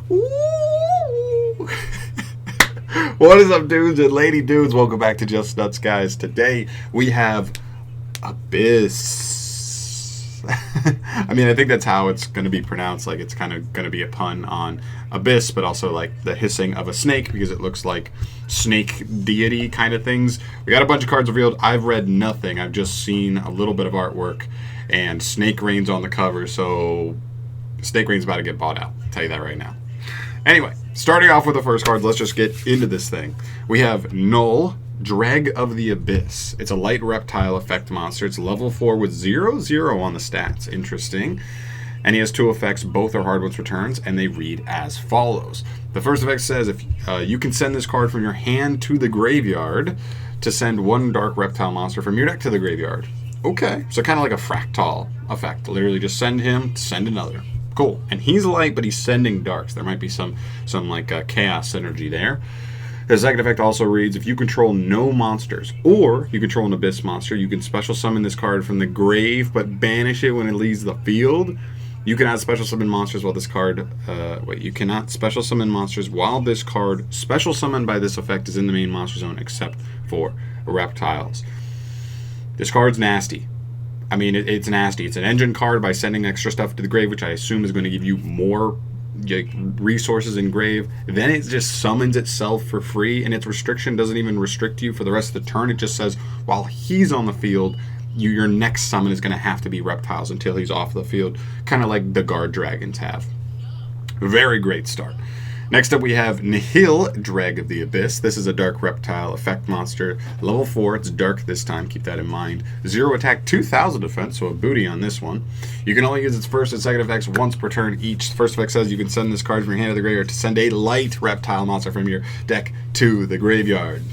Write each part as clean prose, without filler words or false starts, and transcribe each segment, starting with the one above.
Ooh. What is up, dudes and lady dudes? Welcome back to Just Nuts, guys. Today we have Abhyss. I mean, I think that's how it's going to be pronounced. Like, it's kind of going to be a pun on abyss, but also like the hissing of a snake because it looks like snake deity kind of things. We got a bunch of cards revealed. I've read nothing. I've just seen a little bit of artwork and Snake Rain's on the cover, so Snake Rain's about to get bought out. I'll tell you that right now. Anyway, starting off with the first cards, let's just get into this thing. We have Null, Dreg of the Abyss. It's a light reptile effect monster. It's level 4 with 0/0 on the stats. Interesting. And he has two effects. Both are hard once returns, and they read as follows. The first effect says if you can send this card from your hand to the graveyard to send one dark reptile monster from your deck to the graveyard. Okay, so kind of like a fractal effect. Literally just send him, send another. Cool. And he's light, but he's sending darks. There might be some like chaos synergy there. The second effect also reads, if you control no monsters, or you control an abyss monster, you can special summon this card from the grave, but banish it when it leaves the field. You cannot special summon monsters while this card, you cannot special summon monsters while this card special summoned by this effect is in the main monster zone, except for reptiles. This card's nasty. I mean, it's nasty. It's an engine card by sending extra stuff to the grave, which I assume is going to give you more resources in grave. Then it just summons itself for free, and its restriction doesn't even restrict you for the rest of the turn. It just says while he's on the field, your next summon is going to have to be reptiles until he's off the field, kind of like the guard dragons have. Very great start. Next up we have Nihil, Dreg of the Abyss. This is a dark reptile effect monster. Level 4, it's dark this time, keep that in mind. 0 attack, 2000 defense, so a booty on this one. You can only use its first and second effects once per turn each. The first effect says you can send this card from your hand to the graveyard to send a light reptile monster from your deck to the graveyard.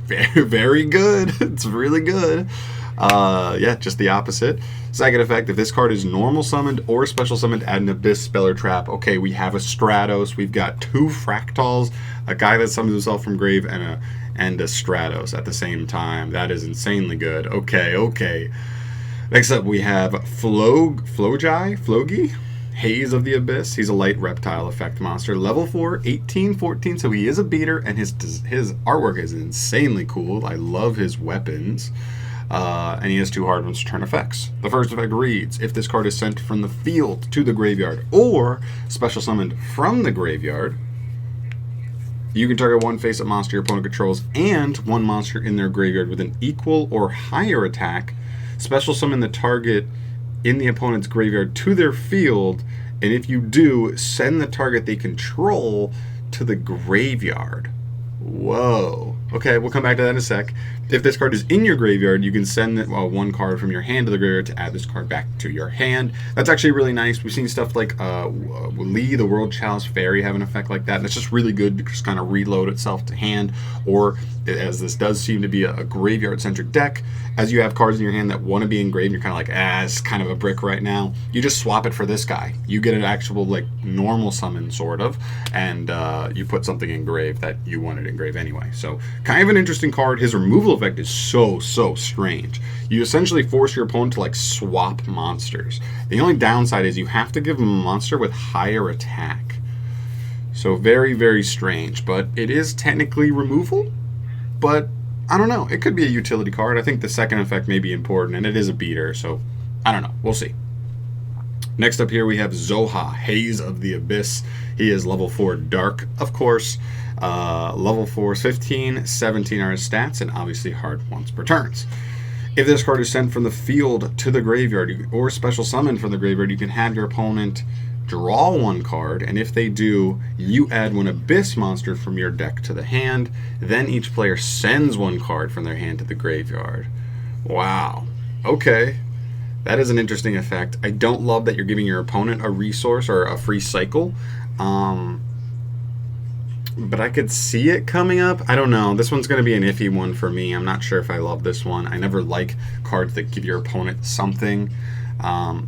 Very, very good. It's really good. Yeah, just the opposite. Second effect, if this card is normal summoned or special summoned, add an Abyss spell or trap. Okay, we have a Stratos, we've got two Fractals, a guy that summons himself from grave, and a Stratos at the same time. That is insanely good. Okay. Next up, we have Flogi, Haze of the Abyss. He's a light reptile effect monster. Level 4, 1814, so he is a beater, and his artwork is insanely cool. I love his weapons. And he has two hard ones to turn effects. The first effect reads, if this card is sent from the field to the graveyard or special summoned from the graveyard, you can target one face-up monster your opponent controls and one monster in their graveyard with an equal or higher attack. Special summon the target in the opponent's graveyard to their field, and if you do, send the target they control to the graveyard. Whoa. Okay, we'll come back to that in a sec. If this card is in your graveyard, you can send one card from your hand to the graveyard to add this card back to your hand. That's actually really nice. We've seen stuff like Lee, the World Chalice Fairy, have an effect like that, and it's just really good to just kind of reload itself to hand. Or, as this does seem to be a graveyard-centric deck, as you have cards in your hand that want to be engraved, you're kind of like, it's kind of a brick right now. You just swap it for this guy. You get an actual, like, normal summon, sort of, and you put something engraved that you wanted engraved anyway. So, kind of an interesting card. His removal effect is so strange. You essentially force your opponent to like swap monsters. The only downside is you have to give him a monster with higher attack. So very strange, but it is technically removal, but I don't know. It could be a utility card. I think the second effect may be important, and it is a beater, so I don't know. We'll see. Next up here we have Zoha, Haze of the Abyss. He is level 4 dark, of course. Level 4 is 15, 17 are his stats, and obviously hard once per turns. If this card is sent from the field to the graveyard or special summoned from the graveyard, you can have your opponent draw one card, and if they do, you add one Abyss monster from your deck to the hand. Then each player sends one card from their hand to the graveyard. Wow. Okay. That is an interesting effect. I don't love that you're giving your opponent a resource or a free cycle. But I could see it coming up. I don't know. This one's going to be an iffy one for me. I'm not sure if I love this one. I never like cards that give your opponent something,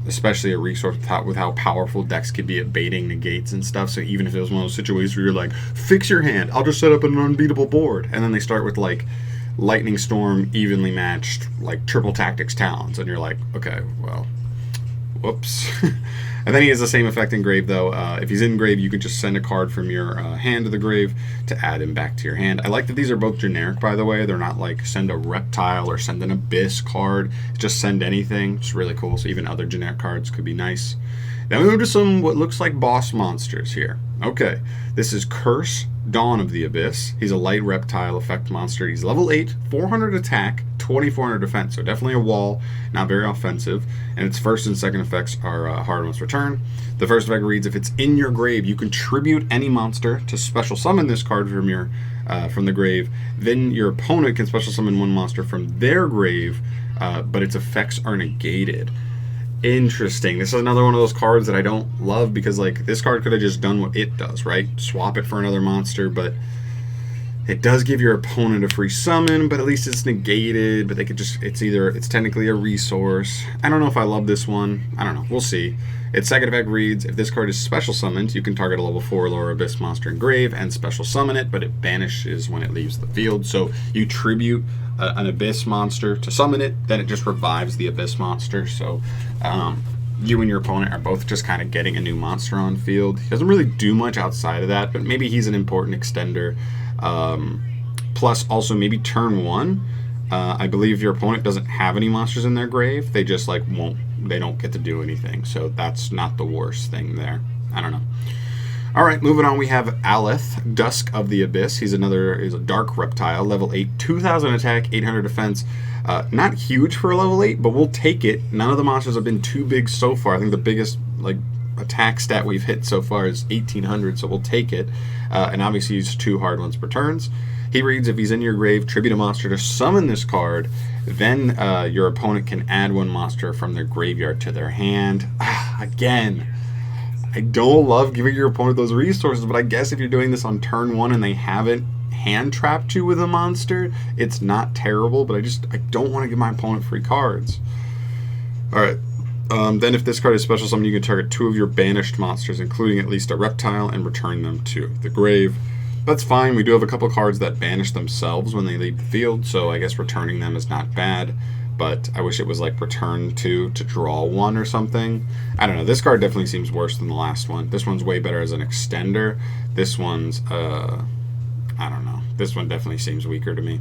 especially a resource with how powerful decks could be at baiting negates and stuff. So even if it was one of those situations where you're like, fix your hand, I'll just set up an unbeatable board. And then they start with like Lightning Storm, evenly matched, like Triple Tactics Talons. And you're like, okay, well, whoops. And then he has the same effect in grave, though. If he's in grave, you can just send a card from your hand to the grave to add him back to your hand. I like that these are both generic, by the way. They're not like send a Reptile or send an Abhyss card. Just send anything. It's really cool. So even other generic cards could be nice. Then we move to some what looks like boss monsters here. Okay, this is Curse, Dawn of the Abyss. He's a light reptile effect monster. He's level 8, 400 attack, 2400 defense. So definitely a wall, not very offensive. And its first and second effects are hard once return. The first effect reads, if it's in your grave, you contribute any monster to special summon this card from the grave. Then your opponent can special summon one monster from their grave, but its effects are negated. Interesting. This is another one of those cards that I don't love because, like, this card could have just done what it does, right? Swap it for another monster, but it does give your opponent a free summon, but at least it's negated. But they could just, it's technically a resource. I don't know if I love this one. I don't know. We'll see. Its second effect reads, if this card is special summoned, you can target a level 4 lower Abyss monster in grave and special summon it, but it banishes when it leaves the field. So you tribute an Abyss monster to summon it, then it just revives the Abyss monster. So you and your opponent are both just kind of getting a new monster on field. He doesn't really do much outside of that, but maybe he's an important extender. Plus, also maybe turn 1. I believe your opponent doesn't have any monsters in their grave. They just like they don't get to do anything. So that's not the worst thing there. I don't know. All right, moving on, we have Aleth, Dusk of the Abyss. He's a dark reptile, level 8, 2000 attack, 800 defense. Not huge for a level 8, but we'll take it. None of the monsters have been too big so far. I think the biggest attack stat we've hit so far is 1800, so we'll take it. And obviously he's 2 hard ones per turns. He reads, if he's in your grave, tribute a monster to summon this card. Then your opponent can add 1 monster from their graveyard to their hand. Again, I don't love giving your opponent those resources, but I guess if you're doing this on turn 1 and they haven't hand trapped you with a monster, it's not terrible, but I don't want to give my opponent free cards. Alright, then if this card is special summon, you can target 2 of your banished monsters, including at least a reptile, and return them to the grave. That's fine. We do have a couple cards that banish themselves when they leave the field, so I guess returning them is not bad. But I wish it was like return 2 to draw 1 or something. I don't know. This card definitely seems worse than the last one. This one's way better as an extender. This one's, I don't know. This one definitely seems weaker to me.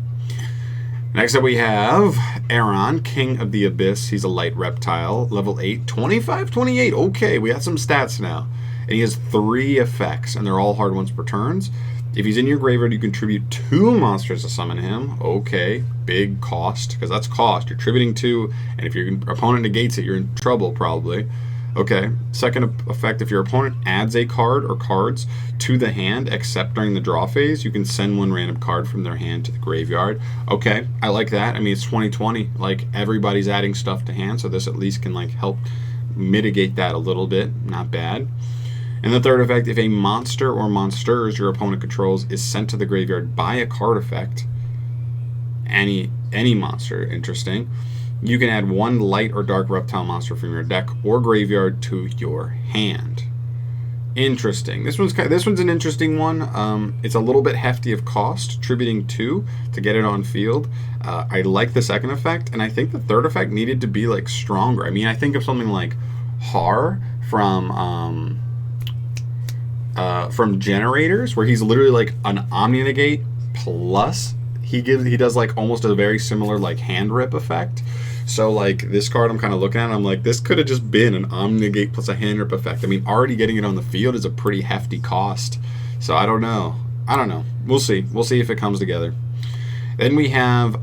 Next up we have Aaron, King of the Abyss. He's a light reptile, level 8, 25-28. Okay, we got some stats now. And he has 3 effects, and they're all hard ones per turns. If he's in your graveyard, you contribute 2 monsters to summon him. Okay, big cost, because that's cost. You're tributing 2, and if your opponent negates it, you're in trouble, probably. Okay, second effect, if your opponent adds a card or cards to the hand, except during the draw phase, you can send 1 random card from their hand to the graveyard. Okay, I like that. I mean, it's 2020. Like, everybody's adding stuff to hand, so this at least can, like, help mitigate that a little bit. Not bad. And the third effect, if a monster or monsters your opponent controls is sent to the graveyard by a card effect, any monster, interesting, you can add 1 light or dark reptile monster from your deck or graveyard to your hand. Interesting. This one's an interesting one. It's a little bit hefty of cost, tributing 2 to get it on field. I like the second effect, and I think the third effect needed to be like stronger. I mean, I think of something like Har from Generators, where he's literally like an Omni Negate plus he does like almost a very similar like hand rip effect. So like this card I'm kind of looking at, I'm like, this could have just been an Omni Negate plus a hand rip effect. I mean, already getting it on the field is a pretty hefty cost. So I don't know. We'll see if it comes together. Then we have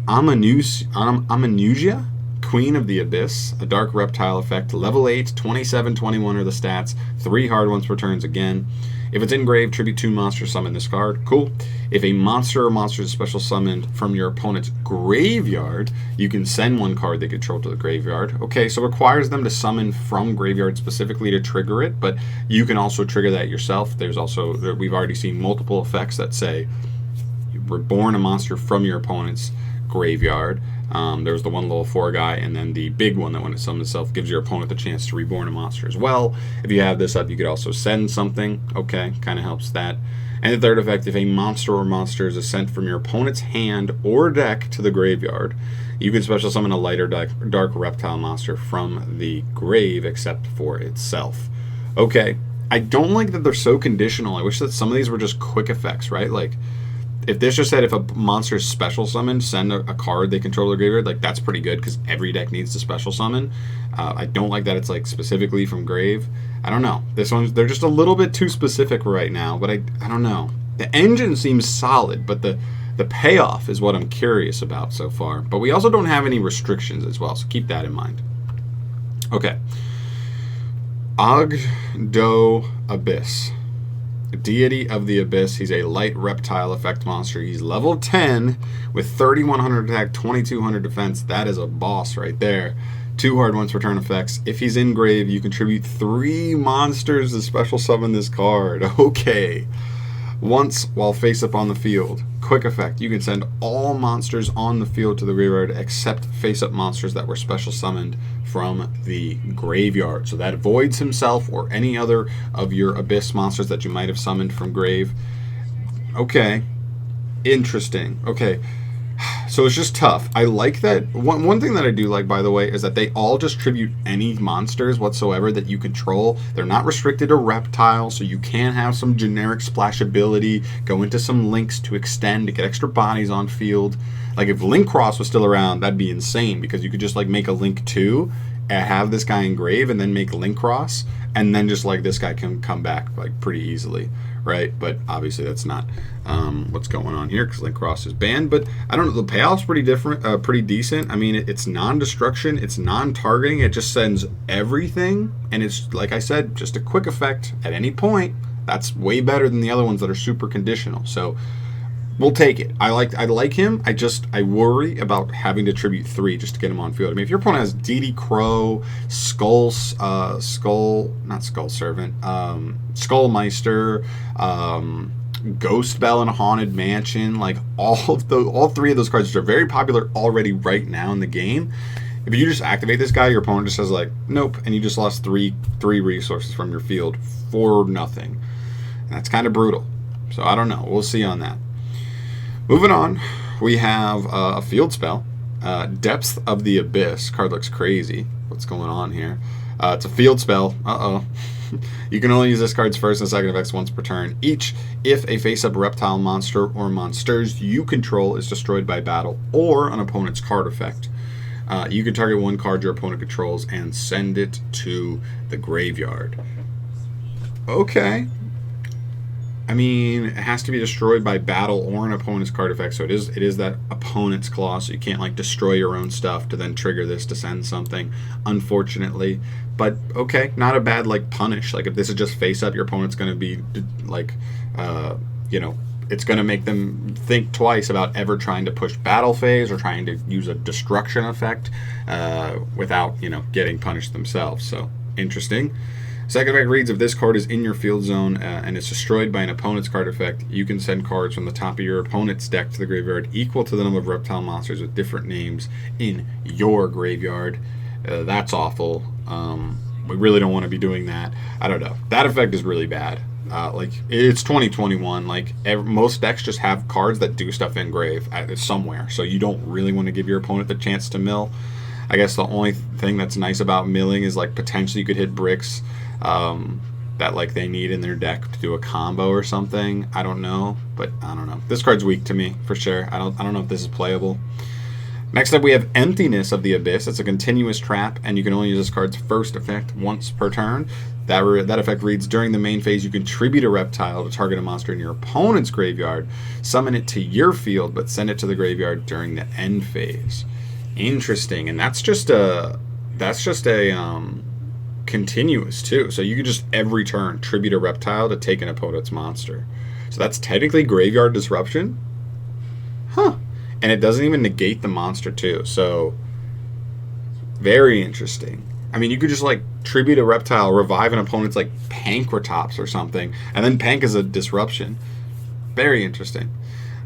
Amanusia, Queen of the Abyss, a dark reptile effect, level 8, 27-21 are the stats, 3 hard ones per turns again. If it's in grave, tribute 2 monsters, summon this card. Cool. If a monster or monster is special summoned from your opponent's graveyard, you can send 1 card they control to the graveyard. Okay, so it requires them to summon from graveyard specifically to trigger it, but you can also trigger that yourself. There's also, we've already seen multiple effects that say you reborn a monster from your opponent's graveyard. There's the 1 level 4 guy, and then the big one that when it summons itself gives your opponent the chance to reborn a monster as well. If you have this up, you could also send something. Okay, kind of helps that. And the third effect, if a monster or monsters is sent from your opponent's hand or deck to the graveyard, You can special summon a light or dark reptile monster from the grave except for itself. Okay, I don't like that they're so conditional. I wish that some of these were just quick effects, right? Like, if this just said if a monster is special summoned, send a card they control the graveyard, like that's pretty good because every deck needs to special summon. I don't like that it's like specifically from grave. I don't know. This one's, they're just a little bit too specific right now, but I don't know. The engine seems solid, but the payoff is what I'm curious about so far. But we also don't have any restrictions as well, so keep that in mind. Okay. Abhyss. Deity of the Abyss. He's a light reptile effect monster. He's level 10 with 3100 attack, 2200 defense. That is a boss right there. 2 hard ones for turn effects. If he's in grave, you contribute 3 monsters to special summon this card. Okay. Once while face up on the field. Quick effect. You can send all monsters on the field to the graveyard except face up monsters that were special summoned from the graveyard. So that avoids himself or any other of your Abyss monsters that you might have summoned from grave. Okay. Interesting. Okay. So it's just tough. I like that. One thing that I do like, by the way, is that they all distribute any monsters whatsoever that you control. They're not restricted to Reptile, so you can have some generic splashability, go into some links to extend, to get extra bodies on field. Like if Link Cross was still around, that'd be insane because you could just like make a Link 2 and have this guy in grave and then make Link Cross, and then just like this guy can come back like pretty easily, right? But obviously that's not what's going on here because Link Cross is banned. But I don't know, the payoff's pretty different, pretty decent. I mean, it's non-destruction, it's non-targeting, it just sends everything, and it's, like I said, just a quick effect at any point. That's way better than the other ones that are super conditional. So we'll take it. I like him. I worry about having to tribute 3 just to get him on field. I mean, if your opponent has DD Crow, Skullmeister, Ghost Bell and Haunted Mansion, like all 3 of those cards, which are very popular already right now in the game. If you just activate this guy, your opponent just says like, nope, and you just lost three resources from your field for nothing. And that's kind of brutal. So I don't know. We'll see on that. Moving on, we have a field spell, Depth of the Abyss. Card looks crazy. What's going on here? It's a field spell. You can only use this card's first and second effects once per turn each if a face-up reptile monster or monsters you control is destroyed by battle or an opponent's card effect. You can target 1 card your opponent controls and send it to the graveyard. Okay. I mean, it has to be destroyed by battle or an opponent's card effect, so it is that opponent's clause, so you can't like destroy your own stuff to then trigger this to send something, unfortunately. But okay, not a bad like punish. Like if this is just face up, your opponent's going to be like, it's going to make them think twice about ever trying to push battle phase or trying to use a destruction effect without, getting punished themselves. So interesting. Second effect reads, if this card is in your field zone and it's destroyed by an opponent's card effect, you can send cards from the top of your opponent's deck to the graveyard equal to the number of reptile monsters with different names in your graveyard. That's awful. We really don't want to be doing that. I don't know. That effect is really bad. It's 2021. Like most decks just have cards that do stuff in grave somewhere, so you don't really want to give your opponent the chance to mill. I guess the only thing that's nice about milling is like potentially you could hit bricks that like they need in their deck to do a combo or something. I don't know, but I don't know. This card's weak to me for sure. I don't know if this is playable. Next up, we have Emptiness of the Abyss. It's a continuous trap, and you can only use this card's first effect once per turn. That effect reads, during the main phase, you contribute a reptile to target a monster in your opponent's graveyard. Summon it to your field, but send it to the graveyard during the end phase. Interesting, and that's just a continuous too. So you can just every turn tribute a reptile to take an opponent's monster. So that's technically graveyard disruption. Huh. And it doesn't even negate the monster too. So very interesting. I mean, you could just like tribute a reptile, revive an opponent's like Pankratops or something, and then Pank is a disruption. Very interesting.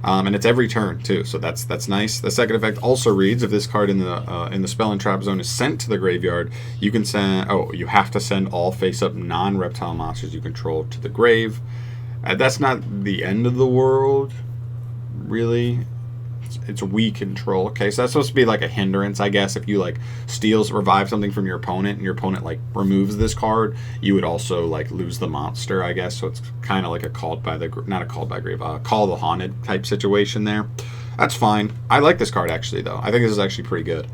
And it's every turn too, so that's nice. The second effect also reads, if this card in the spell and trap zone is sent to the graveyard, you can send. You have to send all face-up non-reptile monsters you control to the grave. That's not the end of the world, really. It's weak control. Okay, so that's supposed to be like a hindrance, I guess. If you like revive something from your opponent, and your opponent like removes this card, you would also like lose the monster, I guess. So it's kind of like a call the haunted type situation there. That's fine. I like this card actually, though. I think this is actually pretty good.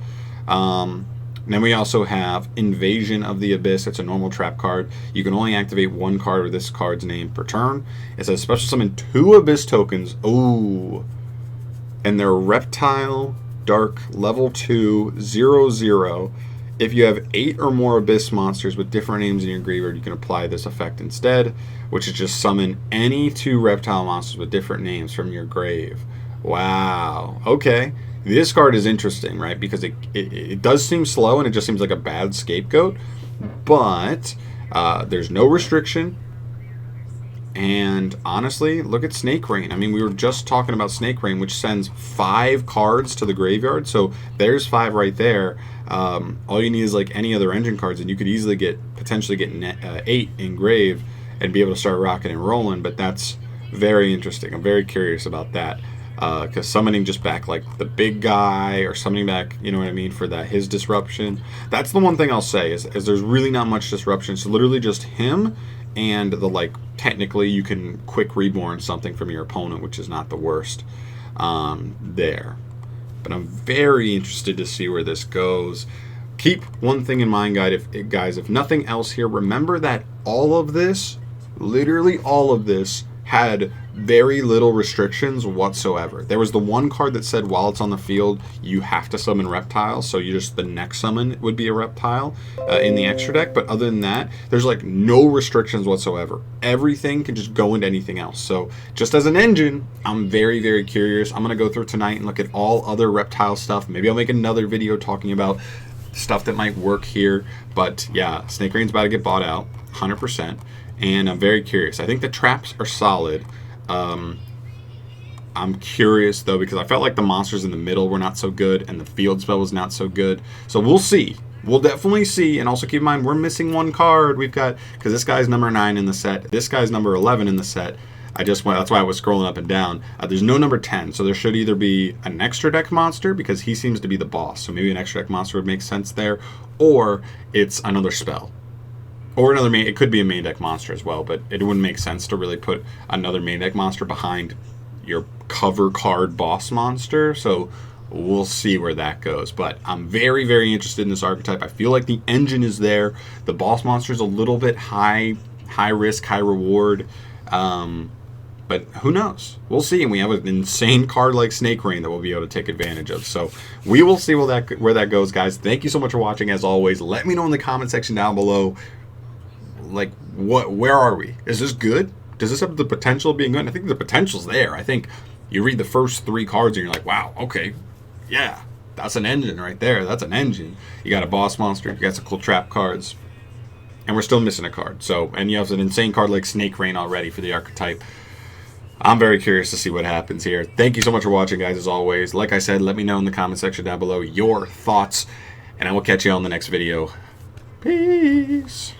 Then we also have Invasion of the Abyss. It's a normal trap card. You can only activate one card with this card's name per turn. It says special summon 2 Abyss tokens. Ooh. And they're Reptile, Dark, level 2, 0/0. If you have 8 or more Abyss monsters with different names in your graveyard, you can apply this effect instead, which is just summon any 2 Reptile monsters with different names from your grave. Wow. Okay. This card is interesting, right? Because it does seem slow and it just seems like a bad scapegoat. But there's no restriction. And honestly, look at Snake Rain. I mean, we were just talking about Snake Rain, which sends 5 cards to the graveyard. So there's 5 right there. All you need is like any other engine cards, and you could easily potentially get 8 in grave and be able to start rocking and rolling. But that's very interesting. I'm very curious about that. Because summoning just back like the big guy, or summoning back, you know what I mean, for that his disruption. That's the one thing I'll say is there's really not much disruption. It's literally just him and the like technically you can quick reborn something from your opponent, which is not the worst there. But I'm very interested to see where this goes. Keep one thing in mind, guys, if nothing else here, remember that all of this, literally all of this, had very little restrictions whatsoever. There was the one card that said while it's on the field, you have to summon Reptile, so the next summon would be a Reptile in the extra deck. But other than that, there's like no restrictions whatsoever. Everything can just go into anything else. So just as an engine, I'm very, very curious. I'm going to go through tonight and look at all other Reptile stuff. Maybe I'll make another video talking about stuff that might work here. But yeah, Snake Rain's about to get bought out, 100%. And I'm very curious. I think the traps are solid. I'm curious, though, because I felt like the monsters in the middle were not so good, and the field spell was not so good. So we'll see. We'll definitely see. And also keep in mind, we're missing one card. We've got, because this guy's number 9 in the set. This guy's number 11 in the set. That's why I was scrolling up and down. There's no number 10, so there should either be an extra deck monster, because he seems to be the boss. So maybe an extra deck monster would make sense there, or it's another spell. Or another it could be a main deck monster as well, but it wouldn't make sense to really put another main deck monster behind your cover card boss monster. So we'll see where that goes. But I'm very, very interested in this archetype. I feel like the engine is there. The boss monster is a little bit high risk, high reward. But who knows? We'll see. And we have an insane card like Snake Rain that we'll be able to take advantage of. So we will see where that goes, guys. Thank you so much for watching. As always, let me know in the comment section down below. Like, where are we? Is this good? Does this have the potential of being good? I think the potential's there. I think you read the first 3 cards and you're like, wow, okay, yeah, that's an engine right there. That's an engine. You got a boss monster. You got some cool trap cards. And we're still missing a card. So, and you have an insane card like Snake Rain already for the archetype. I'm very curious to see what happens here. Thank you so much for watching, guys, as always. Like I said, let me know in the comment section down below your thoughts. And I will catch you on the next video. Peace.